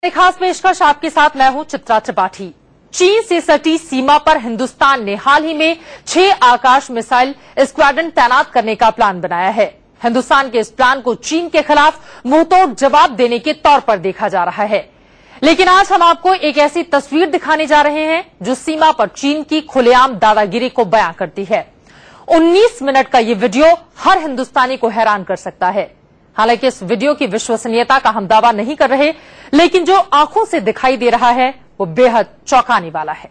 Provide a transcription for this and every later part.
खास पेशकश आपके साथ मैं हूं चित्रा त्रिपाठी। चीन से सटी सीमा पर हिंदुस्तान ने हाल ही में 6 आकाश मिसाइल स्क्वाड्रन तैनात करने का प्लान बनाया है। हिंदुस्तान के इस प्लान को चीन के खिलाफ मुंहतोड़ जवाब देने के तौर पर देखा जा रहा है। लेकिन आज हम आपको एक ऐसी तस्वीर दिखाने जा रहे हैं जो सीमा पर चीन की खुलेआम दादागिरी को बयां करती है। 19 मिनट का ये वीडियो हर हिंदुस्तानी को हैरान कर सकता है। हालांकि इस वीडियो की विश्वसनीयता का हम दावा नहीं कर रहे, लेकिन जो आंखों से दिखाई दे रहा है वो बेहद चौंकाने वाला है।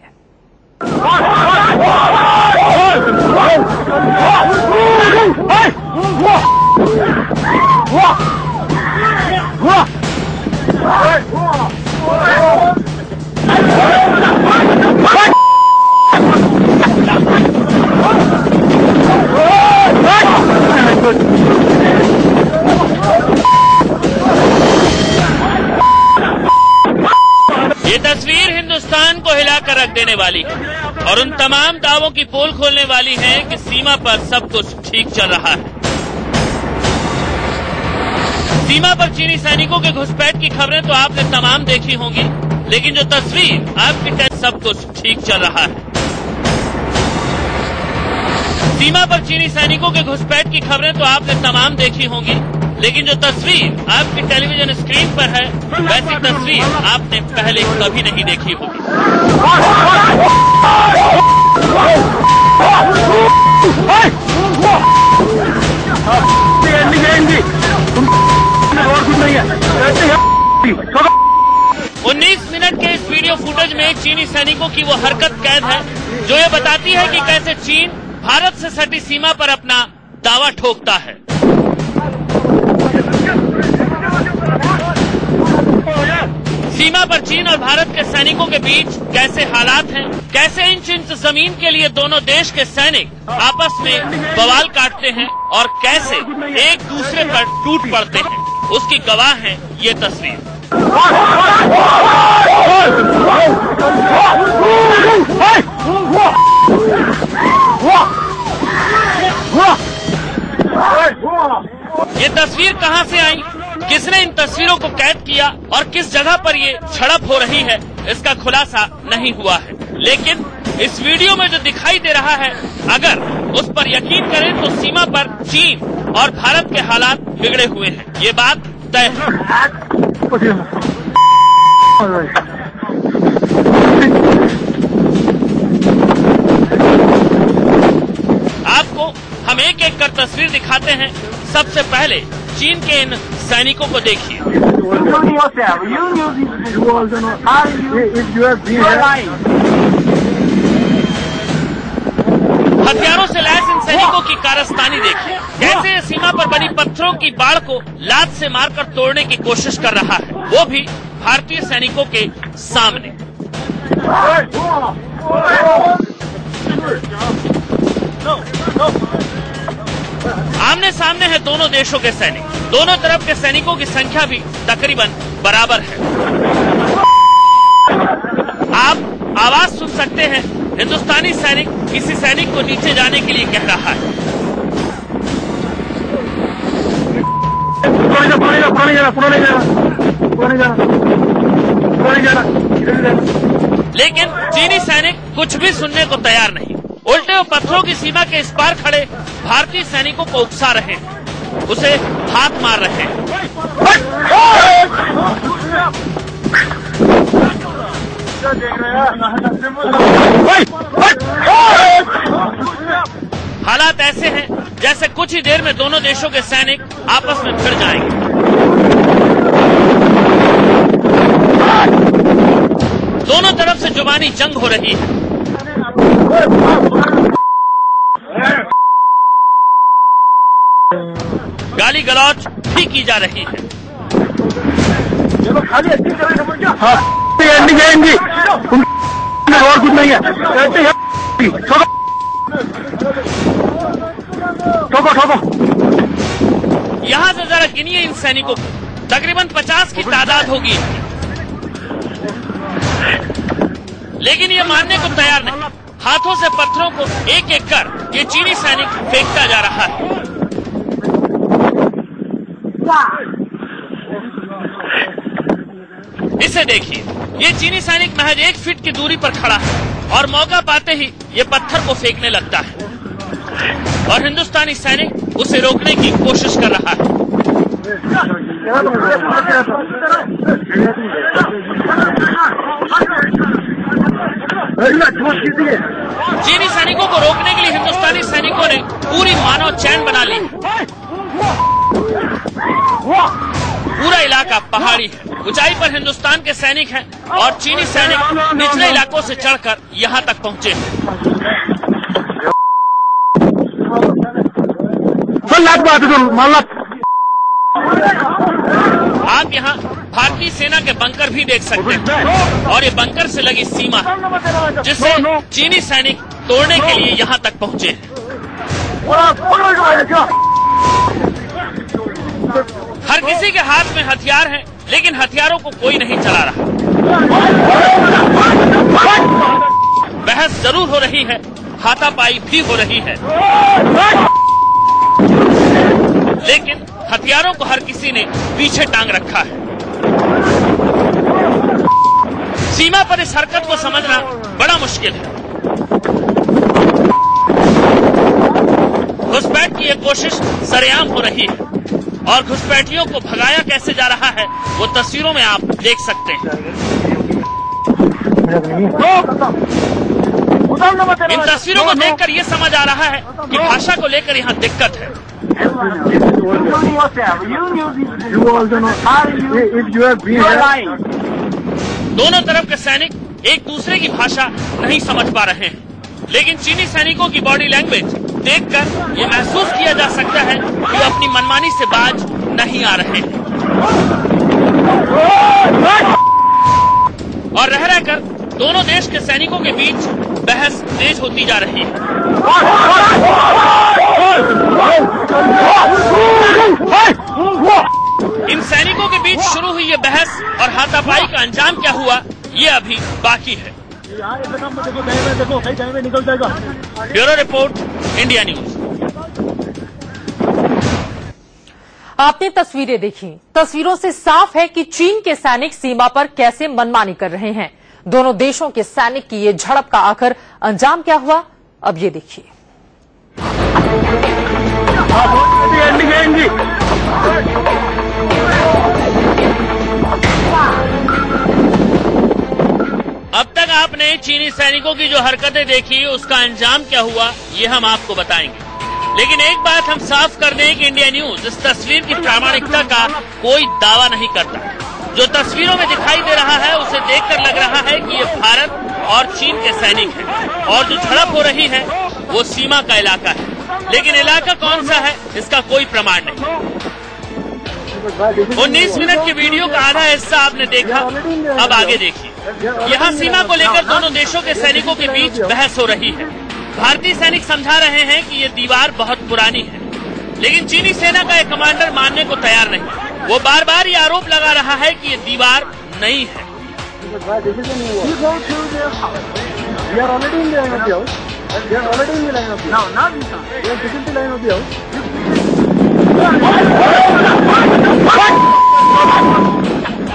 ये तस्वीर हिंदुस्तान को हिलाकर रख देने वाली है और उन तमाम दावों की पोल खोलने वाली है कि सीमा पर सब कुछ ठीक चल रहा है। सीमा पर चीनी सैनिकों के घुसपैठ की खबरें तो आपने तमाम देखी होंगी, लेकिन जो तस्वीर आपके तहत सब कुछ ठीक चल रहा है। सीमा पर चीनी सैनिकों के घुसपैठ की खबरें तो आपने तमाम देखी होंगी, लेकिन जो तस्वीर आपकी टेलीविजन स्क्रीन पर है वैसी तस्वीर आपने पहले कभी नहीं देखी होगी। उन्नीस मिनट के इस वीडियो फुटेज में चीनी सैनिकों की वो हरकत कैद है जो ये बताती है कि कैसे चीन भारत से सटी सीमा पर अपना दावा ठोकता है। सीमा पर चीन और भारत के सैनिकों के बीच कैसे हालात हैं, कैसे इंच इंच जमीन के लिए दोनों देश के सैनिक आपस में बवाल काटते हैं और कैसे एक दूसरे पर टूट पड़ते हैं, उसकी गवाह है ये तस्वीर। ये तस्वीर कहां से आई, किसने इन तस्वीरों को कैद किया और किस जगह पर ये झड़प हो रही है, इसका खुलासा नहीं हुआ है। लेकिन इस वीडियो में जो दिखाई दे रहा है, अगर उस पर यकीन करें तो सीमा पर चीन और भारत के हालात बिगड़े हुए हैं, ये बात तय है। आपको हम एक एक कर तस्वीर दिखाते हैं। सबसे पहले चीन के इन सैनिकों को देखिए। हथियारों से लैस इन सैनिकों की कारस्तानी देखिए, कैसे ये सीमा पर बनी पत्थरों की बाढ़ को लात से मारकर तोड़ने की कोशिश कर रहा है, वो भी भारतीय सैनिकों के सामने। आमने सामने है दोनों देशों के सैनिक, दोनों तरफ के सैनिकों की संख्या भी तकरीबन बराबर है। आप आवाज सुन सकते हैं, हिंदुस्तानी सैनिक किसी सैनिक को नीचे जाने के लिए कह रहा है। लेकिन चीनी सैनिक कुछ भी सुनने को तैयार नहीं, उल्टे वो पत्थरों की सीमा के इस पार खड़े भारतीय सैनिकों को उकसा रहे हैं, उसे हाथ मार रहे हैं। हालात ऐसे हैं जैसे कुछ ही देर में दोनों देशों के सैनिक आपस में भिड़ जाएंगे। दोनों तरफ से जुबानी जंग हो रही है। गाली गलौज भी की जा रही है। और कुछ नहीं है। यहाँ से जरा गिनिए इन सैनिकों को, तकरीबन 50 की तादाद होगी, लेकिन ये मानने को तैयार नहीं। हाथों से पत्थरों को एक एक कर ये चीनी सैनिक फेंकता जा रहा है। इसे देखिए, ये चीनी सैनिक महज 1 फीट की दूरी पर खड़ा है और मौका पाते ही ये पत्थर को फेंकने लगता है और हिंदुस्तानी सैनिक उसे रोकने की कोशिश कर रहा है। चीनी सैनिकों को रोकने के लिए हिंदुस्तानी सैनिकों ने पूरी मानव चैन बना ली। पूरा इलाका पहाड़ी है, ऊंचाई पर हिंदुस्तान के सैनिक हैं और चीनी सैनिक निचले इलाकों से चढ़कर यहां तक पहुंचे हैं। आप यहाँ भारतीय सेना के बंकर भी देख सकते हैं और ये बंकर से लगी सीमा है जिसे चीनी सैनिक तोड़ने के लिए यहाँ तक पहुँचे हैं। हर किसी के हाथ में हथियार हैं, लेकिन हथियारों को कोई नहीं चला रहा। बहस जरूर हो रही है, हाथापाई भी हो रही है, लेकिन हथियारों को हर किसी ने पीछे टांग रखा है। सीमा पर इस हरकत को समझना बड़ा मुश्किल है। घुसपैठ की एक कोशिश सरेआम हो रही है और घुसपैठियों को भगाया कैसे जा रहा है वो तस्वीरों में आप देख सकते हैं। इन तस्वीरों को देखकर ये समझ आ रहा है कि भाषा को लेकर यहाँ दिक्कत है। दोनों तरफ के सैनिक एक दूसरे की भाषा नहीं समझ पा रहे हैं, लेकिन चीनी सैनिकों की बॉडी लैंग्वेज देखकर ये महसूस किया जा सकता है कि वो अपनी मनमानी से बाज नहीं आ रहे हैं और रह रहकर दोनों देश के सैनिकों के बीच बहस तेज होती जा रही है। इन सैनिकों के बीच शुरू हुई ये बहस और हाथापाई का अंजाम क्या हुआ ये अभी बाकी है। Bureau report, India news. आपने तस्वीरें देखी, तस्वीरों से साफ है कि चीन के सैनिक सीमा पर कैसे मनमानी कर रहे हैं। दोनों देशों के सैनिक की ये झड़प का आखिर अंजाम क्या हुआ, अब ये देखिए। अब तक आपने चीनी सैनिकों की जो हरकतें देखी उसका अंजाम क्या हुआ ये हम आपको बताएंगे, लेकिन एक बात हम साफ कर दें कि इंडिया न्यूज इस तस्वीर की प्रामाणिकता का कोई दावा नहीं करता। जो तस्वीरों में दिखाई दे रहा है उसे देखकर लग रहा है कि ये भारत और चीन के सैनिक हैं और जो झड़प हो रही है वो सीमा का इलाका है, लेकिन इलाका कौन सा है इसका कोई प्रमाण नहीं। 19 मिनट की वीडियो का आधा हिस्सा आपने देखा, अब आगे देखिए। यहाँ सीमा को लेकर दोनों देशों के सैनिकों के बीच बहस हो रही है। भारतीय सैनिक समझा रहे हैं कि ये दीवार बहुत पुरानी है, लेकिन चीनी सेना का एक कमांडर मानने को तैयार नहीं। वो बार बार ये आरोप लगा रहा है कि ये दीवार नई है।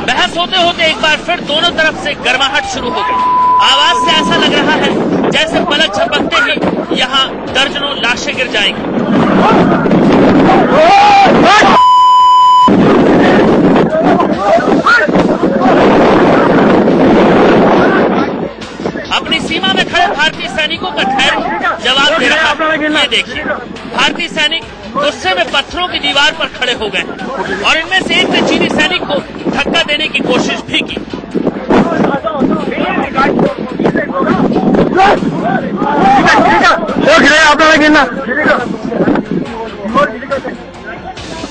बहस होते होते एक बार फिर दोनों तरफ से गर्माहट शुरू हो गई। आवाज से ऐसा लग रहा है जैसे पलक झपकते ही यहाँ दर्जनों लाशें गिर जाएंगी। अपनी सीमा में खड़े भारतीय सैनिकों का धैर्य जवाब दे रहा है। ये देखिए, भारतीय सैनिक गुस्से में पत्थरों की दीवार पर खड़े हो गए और इनमें से एक ने चीनी सैनिक को धक्का देने की कोशिश भी की।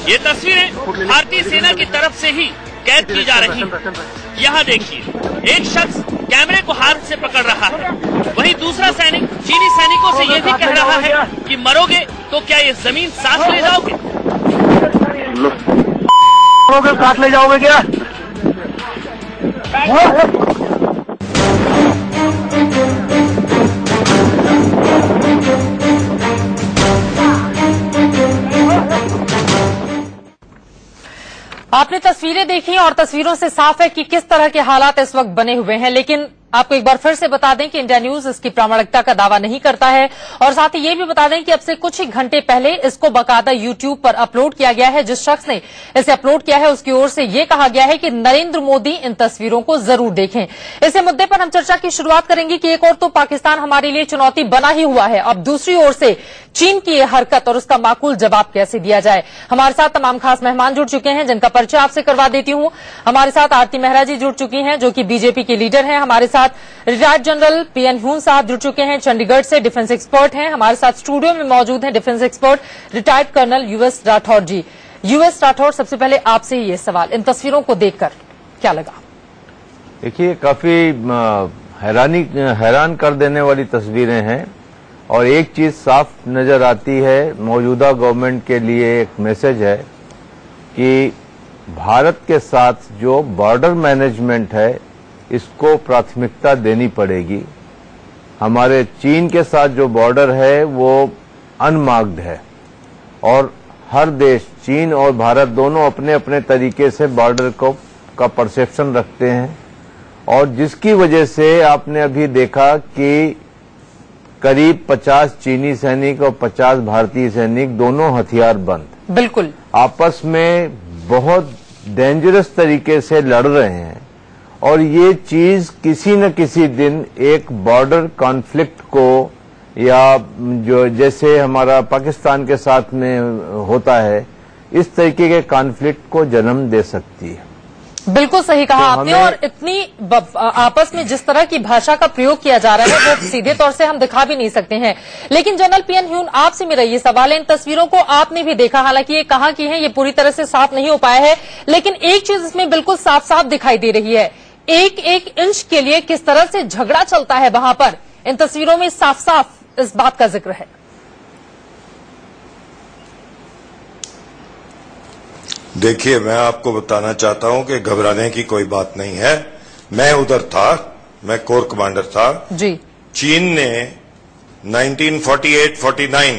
ये तस्वीरें भारतीय सेना की तरफ से ही कैद की जा रही हैं। यहाँ देखिए, एक शख्स कैमरे को हाथ से पकड़ रहा है, वहीं दूसरा सैनिक चीनी सैनिकों से ये भी कह रहा है कि मरोगे तो क्या ये जमीन साथ ले जाओगे? साथ ले जाओगे क्या? आपने तस्वीर तस्वीरें देखी और तस्वीरों से साफ है कि किस तरह के हालात इस वक्त बने हुए हैं। लेकिन आपको एक बार फिर से बता दें कि इंडिया न्यूज इसकी प्रामाणिकता का दावा नहीं करता है और साथ ही ये भी बता दें कि अब से कुछ ही घंटे पहले इसको बाकायदा यूट्यूब पर अपलोड किया गया है। जिस शख्स ने इसे अपलोड किया है उसकी ओर से ये कहा गया है कि नरेंद्र मोदी इन तस्वीरों को जरूर देखें। इसी मुद्दे पर हम चर्चा की शुरुआत करेंगे कि एक और तो पाकिस्तान हमारे लिए चुनौती बना ही हुआ है, अब दूसरी ओर से चीन की यह हरकत और उसका माकूल जवाब कैसे दिया जाए। हमारे साथ तमाम खास मेहमान जुड़ चुके हैं जिनका परिचय आपसे करवा देती हूं। हमारे साथ आरती मेहरा जी जुड़ चुकी हैं जो कि बीजेपी की लीडर हैं। हमारे साथ रिटायर्ड जनरल पीएन ह्यून साहब जुड़ चुके हैं, चंडीगढ़ से डिफेंस एक्सपर्ट हैं। हमारे साथ स्टूडियो में मौजूद हैं defence expert retired colonel US Rathore ji. US Rathore, सबसे पहले आपसे ये सवाल, इन तस्वीरों को देखकर क्या लगा? देखिए, काफी हैरान कर देने वाली तस्वीरें हैं और एक चीज साफ नजर आती है, मौजूदा गवर्नमेंट के लिए एक मैसेज है कि भारत के साथ जो बॉर्डर मैनेजमेंट है इसको प्राथमिकता देनी पड़ेगी। हमारे चीन के साथ जो बॉर्डर है वो अनमार्क्ड है और हर देश, चीन और भारत दोनों अपने अपने तरीके से बॉर्डर का परसेप्शन रखते हैं और जिसकी वजह से आपने अभी देखा कि करीब 50 चीनी सैनिक और 50 भारतीय सैनिक दोनों हथियार बंद, बिल्कुल आपस में बहुत डेंजरस तरीके से लड़ रहे हैं और ये चीज किसी न किसी दिन एक बॉर्डर कॉन्फ्लिक्ट को या जो जैसे हमारा पाकिस्तान के साथ में होता है इस तरीके के कॉन्फ्लिक्ट को जन्म दे सकती है। बिल्कुल सही कहा आपने और इतनी आपस में जिस तरह की भाषा का प्रयोग किया जा रहा है वो सीधे तौर से हम दिखा भी नहीं सकते हैं। लेकिन जनरल पीएन ह्यून, आपसे मेरा ये सवाल है, इन तस्वीरों को आपने भी देखा, हालांकि ये कहाँ की है ये पूरी तरह से साफ नहीं हो पाया है, लेकिन एक चीज इसमें बिल्कुल साफ साफ दिखाई दे रही है, एक एक इंच के लिए किस तरह से झगड़ा चलता है वहां पर। इन तस्वीरों में साफ साफ इस बात का जिक्र है। देखिए, मैं आपको बताना चाहता हूं कि घबराने की कोई बात नहीं है। मैं उधर था, मैं कोर कमांडर था जी। चीन ने 1948-49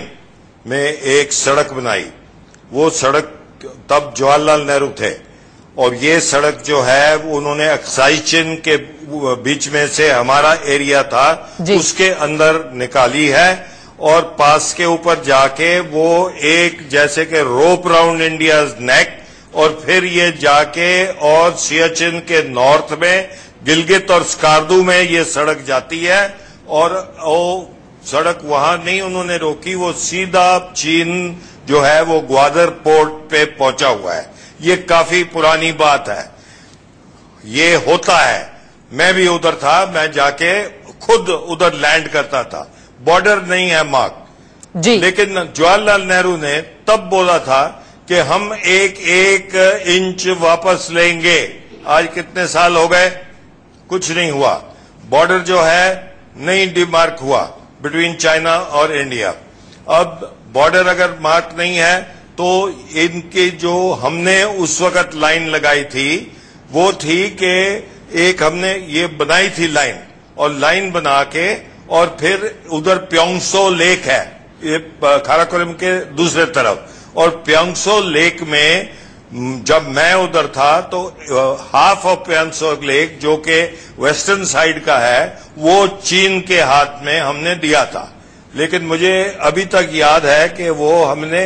में एक सड़क बनाई, वो सड़क तब जवाहरलाल नेहरू थे और ये सड़क जो है उन्होंने अक्साई चीन के बीच में से हमारा एरिया था उसके अंदर निकाली है और पास के ऊपर जाके वो एक जैसे कि रोप राउंड इंडियाज नेक और फिर ये जाके और सियाचिन के नॉर्थ में गिलगित और स्कार्दू में ये सड़क जाती है और वो सड़क वहां नहीं उन्होंने रोकी, वो सीधा चीन जो है वो ग्वादर पोर्ट पे पहुंचा हुआ है। ये काफी पुरानी बात है, ये होता है। मैं भी उधर था, मैं जाके खुद उधर लैंड करता था। बॉर्डर नहीं है मार्क जी, लेकिन जवाहरलाल नेहरू ने तब बोला था कि हम एक एक इंच वापस लेंगे। आज कितने साल हो गए, कुछ नहीं हुआ। बॉर्डर जो है नहीं डिमार्क हुआ बिटवीन चाइना और इंडिया। अब बॉर्डर अगर मार्क नहीं है तो इनकी जो हमने उस वक्त लाइन लगाई थी वो थी कि एक हमने ये बनाई थी लाइन और लाइन बना के और फिर उधर प्योंगसो लेक है ये काराकोरम के दूसरे तरफ, और प्योंगसो लेक में जब मैं उधर था तो हाफ ऑफ प्योंगसो लेक जो कि वेस्टर्न साइड का है वो चीन के हाथ में हमने दिया था। लेकिन मुझे अभी तक याद है कि वो हमने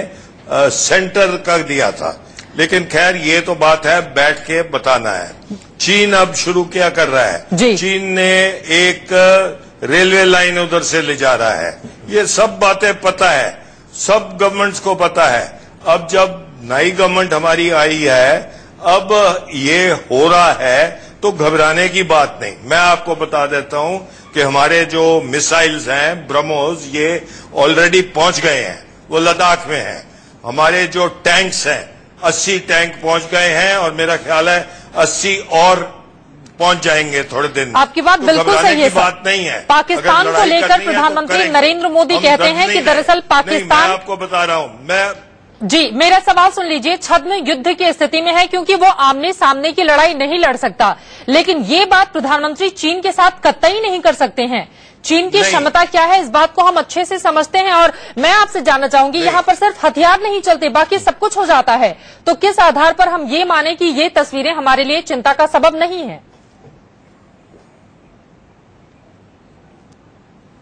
सेंटर का दिया था। लेकिन खैर ये तो बात है बैठ के बताना है। चीन अब शुरू क्या कर रहा है, चीन ने एक रेलवे लाइन उधर से ले जा रहा है। ये सब बातें पता है, सब गवर्नमेंट्स को पता है। अब जब नई गवर्नमेंट हमारी आई है, अब ये हो रहा है तो घबराने की बात नहीं। मैं आपको बता देता हूं कि हमारे जो मिसाइल्स हैं ब्रह्मोस ये ऑलरेडी पहुंच गए हैं, वो लद्दाख में हैं। हमारे जो टैंक्स हैं 80 टैंक पहुंच गए हैं और मेरा ख्याल है 80 और पहुंच जाएंगे थोड़े दिन। आपकी बात बिल्कुल सही है, बात नहीं है। पाकिस्तान को लेकर प्रधानमंत्री नरेंद्र मोदी कहते हैं कि दरअसल पाकिस्तान, मैं आपको बता रहा हूं, मैं जी, मेरा सवाल सुन लीजिए। छद्म युद्ध की स्थिति में है क्योंकि वो आमने सामने की लड़ाई नहीं लड़ सकता, लेकिन ये बात प्रधानमंत्री चीन के साथ कतई नहीं कर सकते हैं। चीन की क्षमता क्या है, इस बात को हम अच्छे से समझते हैं। और मैं आपसे जानना चाहूंगी, यहाँ पर सिर्फ हथियार नहीं चलते, बाकी सब कुछ हो जाता है, तो किस आधार पर हम ये माने कि ये तस्वीरें हमारे लिए चिंता का सबब नहीं है?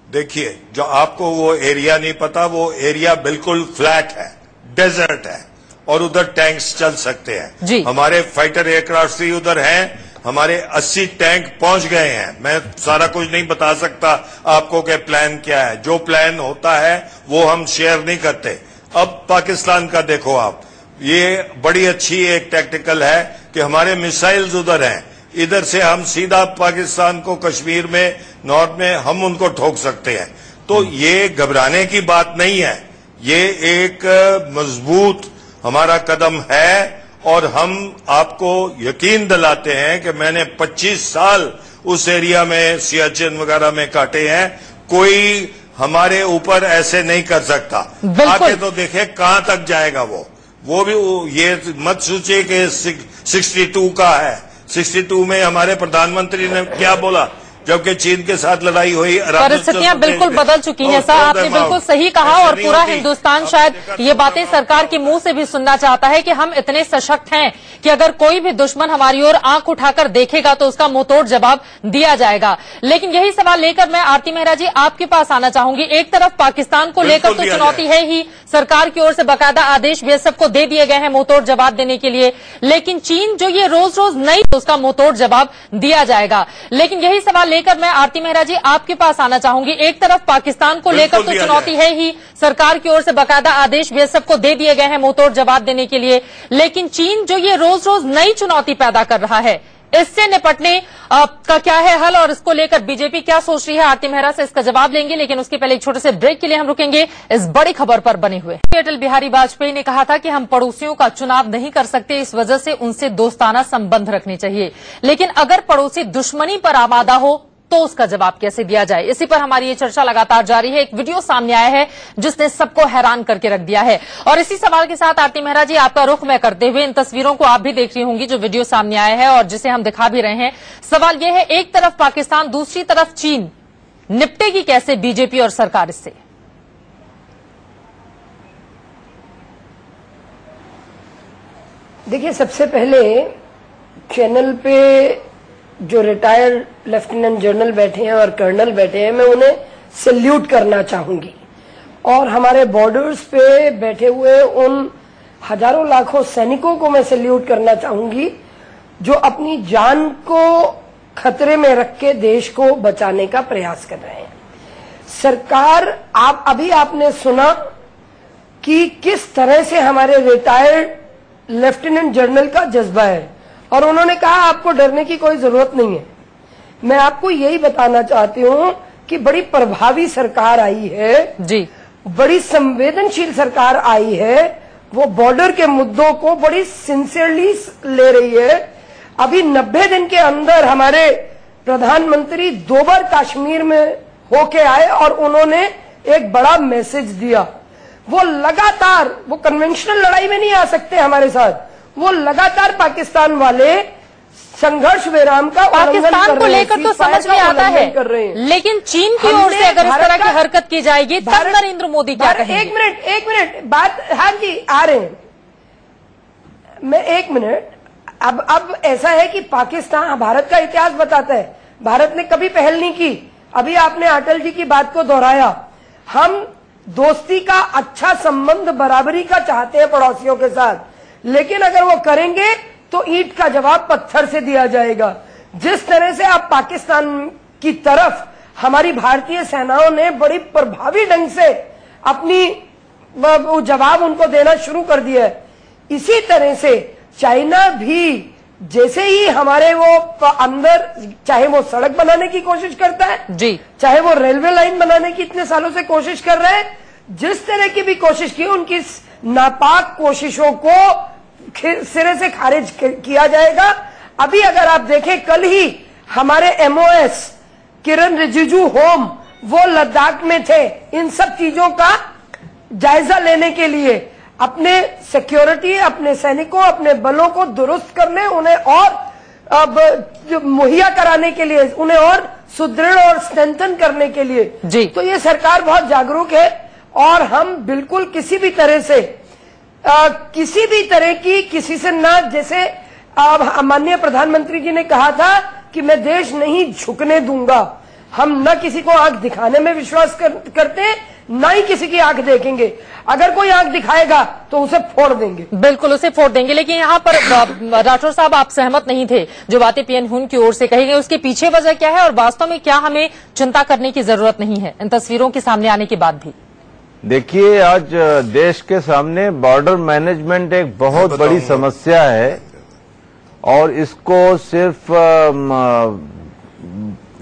देखिए, जो आपको वो एरिया नहीं पता, वो एरिया बिल्कुल फ्लैट है, डेजर्ट है, और उधर टैंक्स चल सकते हैं। हमारे फाइटर एयरक्राफ्ट भी उधर हैं, हमारे 80 टैंक पहुंच गए हैं। मैं सारा कुछ नहीं बता सकता आपको कि प्लान क्या है। जो प्लान होता है वो हम शेयर नहीं करते। अब पाकिस्तान का देखो आप, ये बड़ी अच्छी एक टैक्टिकल है कि हमारे मिसाइल्स उधर हैं, इधर से हम सीधा पाकिस्तान को कश्मीर में, नॉर्थ में हम उनको ठोक सकते हैं। तो ये घबराने की बात नहीं है, ये एक मजबूत हमारा कदम है। और हम आपको यकीन दिलाते हैं कि मैंने 25 साल उस एरिया में सियाचिन वगैरह में काटे हैं, कोई हमारे ऊपर ऐसे नहीं कर सकता। आके तो देखे कहां तक जाएगा वो भी ये मत सोचिए कि 62 का है। 62 में हमारे प्रधानमंत्री ने क्या बोला, जबकि चीन के साथ लड़ाई हुई, परिस्थितियां बिल्कुल बदल चुकी हैं। सर, आपने बिल्कुल सही कहा, और पूरा हिंदुस्तान शायद ये बातें सरकार के मुंह से भी सुनना चाहता है कि हम इतने सशक्त हैं कि अगर कोई भी दुश्मन हमारी ओर आंख उठाकर देखेगा तो उसका मुंहतोड़ जवाब दिया जाएगा। लेकिन यही सवाल लेकर मैं आरती मेहरा जी आपके पास आना चाहूंगी। एक तरफ पाकिस्तान को लेकर तो चुनौती है ही, सरकार की ओर से बाकायदा आदेश बीएसएफ को दे दिए गए हैं मुंहतोड़ जवाब देने के लिए, लेकिन चीन जो ये रोज रोज नहीं, उसका मुंहतोड़ जवाब दिया जाएगा। लेकिन यही सवाल लेकर मैं आरती मेहरा जी आपके पास आना चाहूंगी। एक तरफ पाकिस्तान को लेकर तो चुनौती है ही, सरकार की ओर से बाकायदा आदेश बीएसएफ को दे दिए गए हैं मुंहतोड़ जवाब देने के लिए, लेकिन चीन जो ये रोज रोज नई चुनौती पैदा कर रहा है, इससे निपटने का क्या है हल, और इसको लेकर बीजेपी क्या सोच रही है? आरती मेहरा से इसका जवाब लेंगे, लेकिन उसके पहले एक छोटे से ब्रेक के लिए हम रुकेंगे इस बड़ी खबर पर बने हुए। अटल बिहारी वाजपेयी ने कहा था कि हम पड़ोसियों का चुनाव नहीं कर सकते, इस वजह से उनसे दोस्ताना संबंध रखने चाहिए, लेकिन अगर पड़ोसी दुश्मनी पर आमादा हो तो उसका जवाब कैसे दिया जाए? इसी पर हमारी ये चर्चा लगातार जारी है। एक वीडियो सामने आया है जिसने सबको हैरान करके रख दिया है, और इसी सवाल के साथ आरती मेहरा जी आपका रुख मैं करते हुए, इन तस्वीरों को आप भी देख रही होंगी जो वीडियो सामने आया है और जिसे हम दिखा भी रहे हैं। सवाल यह है, एक तरफ पाकिस्तान, दूसरी तरफ चीन, निपटेगी कैसे बीजेपी और सरकार इससे? देखिए, सबसे पहले चैनल पे जो रिटायर्ड लेफ्टिनेंट जनरल बैठे हैं और कर्नल बैठे हैं, मैं उन्हें सैल्यूट करना चाहूंगी, और हमारे बॉर्डर्स पे बैठे हुए उन हजारों लाखों सैनिकों को मैं सैल्यूट करना चाहूंगी जो अपनी जान को खतरे में रख के देश को बचाने का प्रयास कर रहे हैं। सरकार, आपने सुना कि किस तरह से हमारे रिटायर्ड लेफ्टिनेंट जनरल का जज्बा है, और उन्होंने कहा आपको डरने की कोई जरूरत नहीं है। मैं आपको यही बताना चाहती हूँ कि बड़ी प्रभावी सरकार आई है जी, बड़ी संवेदनशील सरकार आई है, वो बॉर्डर के मुद्दों को बड़ी सिंसियरली ले रही है। अभी 90 दिन के अंदर हमारे प्रधानमंत्री 2 बार कश्मीर में होके आए और उन्होंने एक बड़ा मैसेज दिया। वो लगातार, वो कन्वेंशनल लड़ाई में नहीं आ सकते हमारे साथ, वो लगातार पाकिस्तान वाले संघर्ष विराम का पाकिस्तान को लेकर तो समझ में आता है, लेकिन चीन की ओर से अगर इस तरह की हरकत की जाएगी तब नरेंद्र मोदी क्या कहेंगे? एक मिनट बात, हाँ जी आ रहे हैं, मैं 1 मिनट। अब ऐसा है कि पाकिस्तान, भारत का इतिहास बताता है, भारत ने कभी पहल नहीं की। अभी आपने अटल जी की बात को दोहराया, हम दोस्ती का अच्छा संबंध बराबरी का चाहते हैं पड़ोसियों के साथ, लेकिन अगर वो करेंगे तो ईंट का जवाब पत्थर से दिया जाएगा। जिस तरह से आप पाकिस्तान की तरफ हमारी भारतीय सेनाओं ने बड़ी प्रभावी ढंग से अपनी जवाब उनको देना शुरू कर दिया है, इसी तरह से चाइना भी जैसे ही हमारे वो अंदर, चाहे वो सड़क बनाने की कोशिश करता है जी, चाहे वो रेलवे लाइन बनाने की इतने सालों से कोशिश कर रहे हैं, जिस तरह की भी कोशिश की, उनकी नापाक कोशिशों को सिरे से खारिज किया जाएगा। अभी अगर आप देखें, कल ही हमारे MOS किरण रिजिजू होम वो लद्दाख में थे इन सब चीजों का जायजा लेने के लिए। अपने सिक्योरिटी, अपने सैनिकों, अपने बलों को दुरुस्त करने, उन्हें और अब जो मुहैया कराने के लिए, उन्हें और सुदृढ़ और स्ट्रेंथन करने के लिए जी। तो ये सरकार बहुत जागरूक है और हम बिल्कुल किसी भी तरह से किसी भी तरह की किसी से ना, जैसे माननीय प्रधानमंत्री जी ने कहा था कि मैं देश नहीं झुकने दूंगा, हम न किसी को आंख दिखाने में विश्वास करते हैं, ना ही किसी की आंख देखेंगे। अगर कोई आंख दिखाएगा तो उसे फोड़ देंगे, बिल्कुल उसे फोड़ देंगे। लेकिन यहाँ पर राठौर साहब आप सहमत नहीं थे जो बातें पीएन हुन की ओर से कही गई, उसके पीछे वजह क्या है और वास्तव में क्या हमें चिंता करने की जरूरत नहीं है इन तस्वीरों के सामने आने के बाद भी? देखिए, आज देश के सामने बॉर्डर मैनेजमेंट एक बहुत बड़ी समस्या है और इसको सिर्फ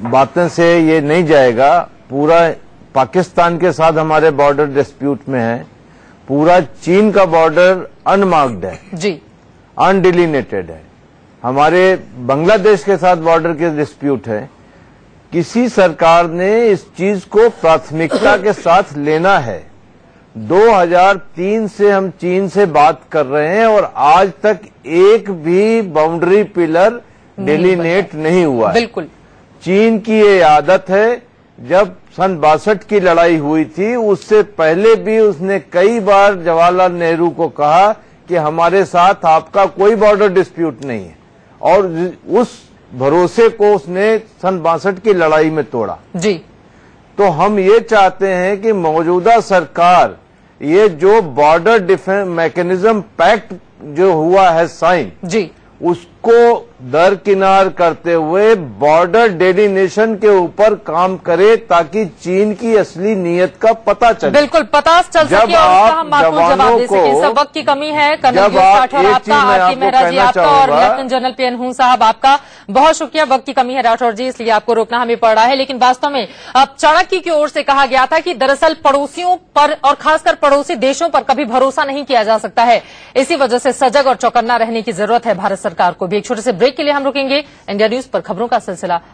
बातें से ये नहीं जाएगा। पूरा पाकिस्तान के साथ हमारे बॉर्डर डिस्प्यूट में है, पूरा चीन का बॉर्डर अनमार्क्ड है जी, अनडिलिनेटेड है, हमारे बांग्लादेश के साथ बॉर्डर के डिस्प्यूट है। किसी सरकार ने इस चीज को प्राथमिकता के साथ लेना है। 2003 से हम चीन से बात कर रहे हैं और आज तक एक भी बाउंड्री पिलर डिलिनेट नहीं हुआ है। बिल्कुल चीन की ये आदत है, जब सन 62 की लड़ाई हुई थी उससे पहले भी उसने कई बार जवाहरलाल नेहरू को कहा कि हमारे साथ आपका कोई बॉर्डर डिस्प्यूट नहीं है, और उस भरोसे को उसने सन 62 की लड़ाई में तोड़ा जी। तो हम ये चाहते हैं कि मौजूदा सरकार ये जो बॉर्डर डिफेंस मैकेनिज्म पैक्ट जो हुआ है साइन जी, उसको दरकिनार करते हुए बॉर्डर डेलिनेशन के ऊपर काम करे ताकि चीन की असली नीयत का पता चले। बिल्कुल पता चल सके और उसका हम माकूल जवाब दे सके। सब वक्त की कमी है। कर्नल राठौर आपका, आरती मेहरा जी आपका और लेफ्टिनेंट जनरल पीएन हुन साहब आपका बहुत शुक्रिया। वक्त की कमी है राठौर जी, इसलिए आपको रोकना हमें पड़ रहा है। लेकिन वास्तव में अब चाणक्य की ओर से कहा गया था कि दरअसल पड़ोसियों पर और खासकर पड़ोसी देशों पर कभी भरोसा नहीं किया जा सकता है। इसी वजह से सजग और चौकन्ना रहने की जरूरत है भारत सरकार को भी। एक छोटे से ब्रेक के लिए हम रुकेंगे। इंडिया न्यूज पर खबरों का सिलसिला